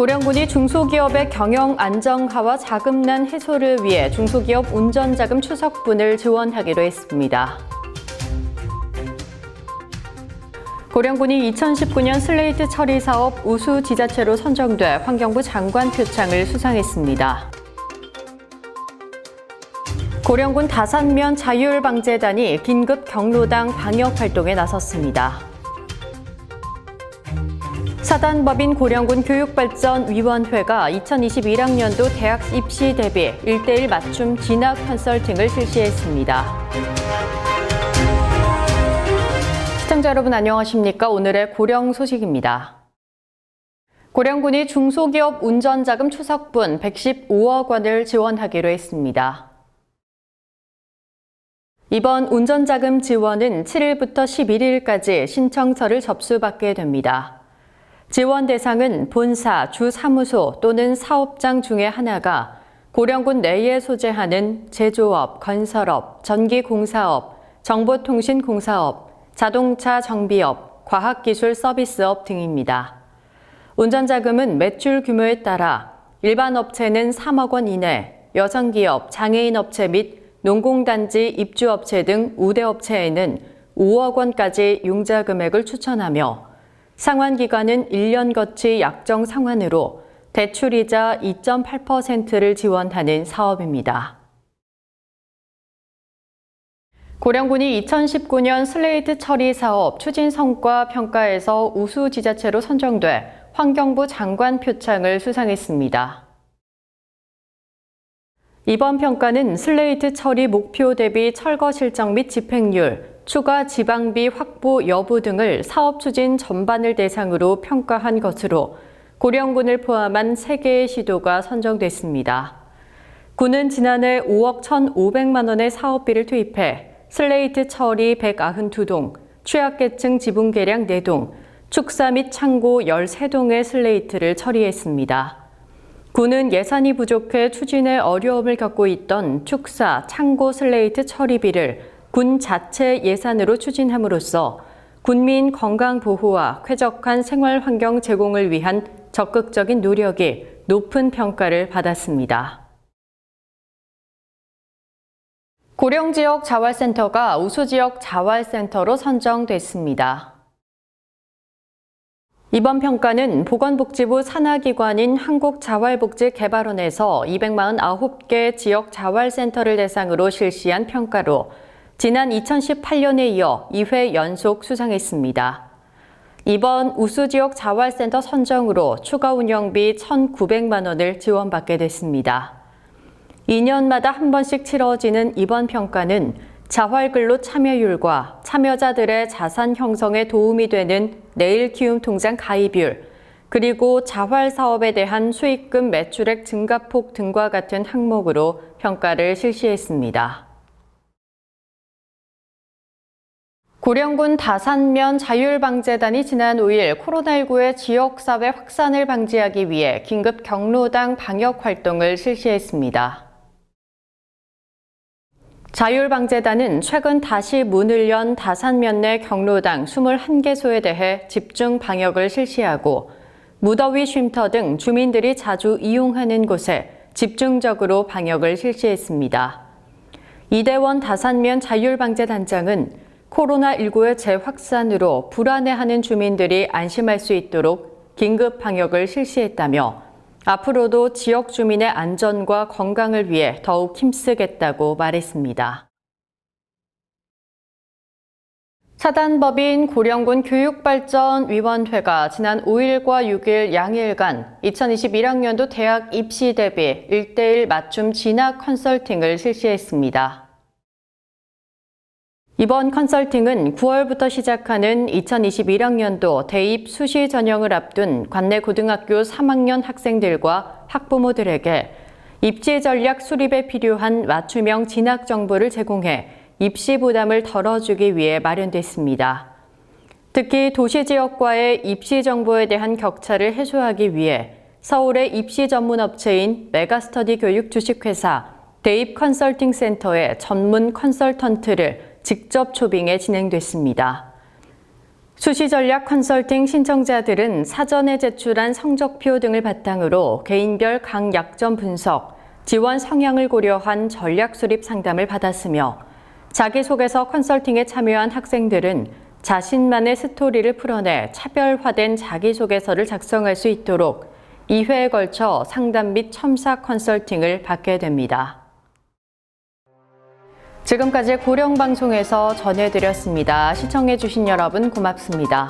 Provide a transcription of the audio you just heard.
고령군이 중소기업의 경영 안정화와 자금난 해소를 위해 중소기업 운전자금 추석분을 지원하기로 했습니다. 고령군이 2019년 슬레이트 처리 사업 우수 지자체로 선정돼 환경부 장관 표창을 수상했습니다. 고령군 다산면 자율방재단이 긴급 경로당 방역 활동에 나섰습니다. 사단법인 고령군 교육발전위원회가 2021학년도 대학 입시 대비 1:1 맞춤 진학 컨설팅을 실시했습니다. 시청자 여러분 안녕하십니까? 오늘의 고령 소식입니다. 고령군이 중소기업 운전자금 추석분 115억 원을 지원하기로 했습니다. 이번 운전자금 지원은 7일부터 11일까지 신청서를 접수받게 됩니다. 지원 대상은 본사, 주사무소 또는 사업장 중에 하나가 고령군 내에 소재하는 제조업, 건설업, 전기공사업, 정보통신공사업, 자동차 정비업, 과학기술 서비스업 등입니다. 운전자금은 매출 규모에 따라 일반 업체는 3억 원 이내, 여성기업, 장애인업체 및 농공단지 입주업체 등 우대업체에는 5억 원까지 융자 금액을 추천하며 상환기간은 1년 거치 약정 상환으로 대출이자 2.8%를 지원하는 사업입니다. 고령군이 2019년 슬레이트 처리 사업 추진 성과 평가에서 우수 지자체로 선정돼 환경부 장관 표창을 수상했습니다. 이번 평가는 슬레이트 처리 목표 대비 철거 실적 및 집행률, 추가 지방비 확보 여부 등을 사업 추진 전반을 대상으로 평가한 것으로 고령군을 포함한 3개의 시도가 선정됐습니다. 군은 지난해 5억 1,500만 원의 사업비를 투입해 슬레이트 처리 192동, 취약계층 지붕 개량 4동, 축사 및 창고 13동의 슬레이트를 처리했습니다. 군은 예산이 부족해 추진에 어려움을 겪고 있던 축사, 창고 슬레이트 처리비를 군 자체 예산으로 추진함으로써 군민 건강 보호와 쾌적한 생활 환경 제공을 위한 적극적인 노력이 높은 평가를 받았습니다. 고령지역 자활센터가 우수지역 자활센터로 선정됐습니다. 이번 평가는 보건복지부 산하기관인 한국자활복지개발원에서 249개 지역 자활센터를 대상으로 실시한 평가로 지난 2018년에 이어 2회 연속 수상했습니다. 이번 우수지역 자활센터 선정으로 추가 운영비 1,900만 원을 지원받게 됐습니다. 2년마다 한 번씩 치러지는 이번 평가는 자활근로 참여율과 참여자들의 자산 형성에 도움이 되는 내일키움통장 가입률, 그리고 자활사업에 대한 수익금 매출액 증가폭 등과 같은 항목으로 평가를 실시했습니다. 고령군 다산면 자율방재단이 지난 5일 코로나19의 지역사회 확산을 방지하기 위해 긴급 경로당 방역 활동을 실시했습니다. 자율방재단은 최근 다시 문을 연 다산면 내 경로당 21개소에 대해 집중 방역을 실시하고 무더위 쉼터 등 주민들이 자주 이용하는 곳에 집중적으로 방역을 실시했습니다. 이대원 다산면 자율방재단장은 코로나19의 재확산으로 불안해하는 주민들이 안심할 수 있도록 긴급 방역을 실시했다며 앞으로도 지역 주민의 안전과 건강을 위해 더욱 힘쓰겠다고 말했습니다. 사단법인 고령군 교육발전위원회가 지난 5일과 6일 양일간 2021학년도 대학 입시 대비 1:1 맞춤 진학 컨설팅을 실시했습니다. 이번 컨설팅은 9월부터 시작하는 2021학년도 대입 수시 전형을 앞둔 관내 고등학교 3학년 학생들과 학부모들에게 입시 전략 수립에 필요한 맞춤형 진학 정보를 제공해 입시 부담을 덜어주기 위해 마련됐습니다. 특히 도시 지역과의 입시 정보에 대한 격차를 해소하기 위해 서울의 입시 전문 업체인 메가스터디 교육 주식회사 대입 컨설팅 센터의 전문 컨설턴트를 직접 초빙해 진행됐습니다. 수시전략 컨설팅 신청자들은 사전에 제출한 성적표 등을 바탕으로 개인별 강약점 분석, 지원 성향을 고려한 전략 수립 상담을 받았으며 자기소개서 컨설팅에 참여한 학생들은 자신만의 스토리를 풀어내 차별화된 자기소개서를 작성할 수 있도록 2회에 걸쳐 상담 및 첨삭 컨설팅을 받게 됩니다. 지금까지 고령방송에서 전해드렸습니다. 시청해주신 여러분 고맙습니다.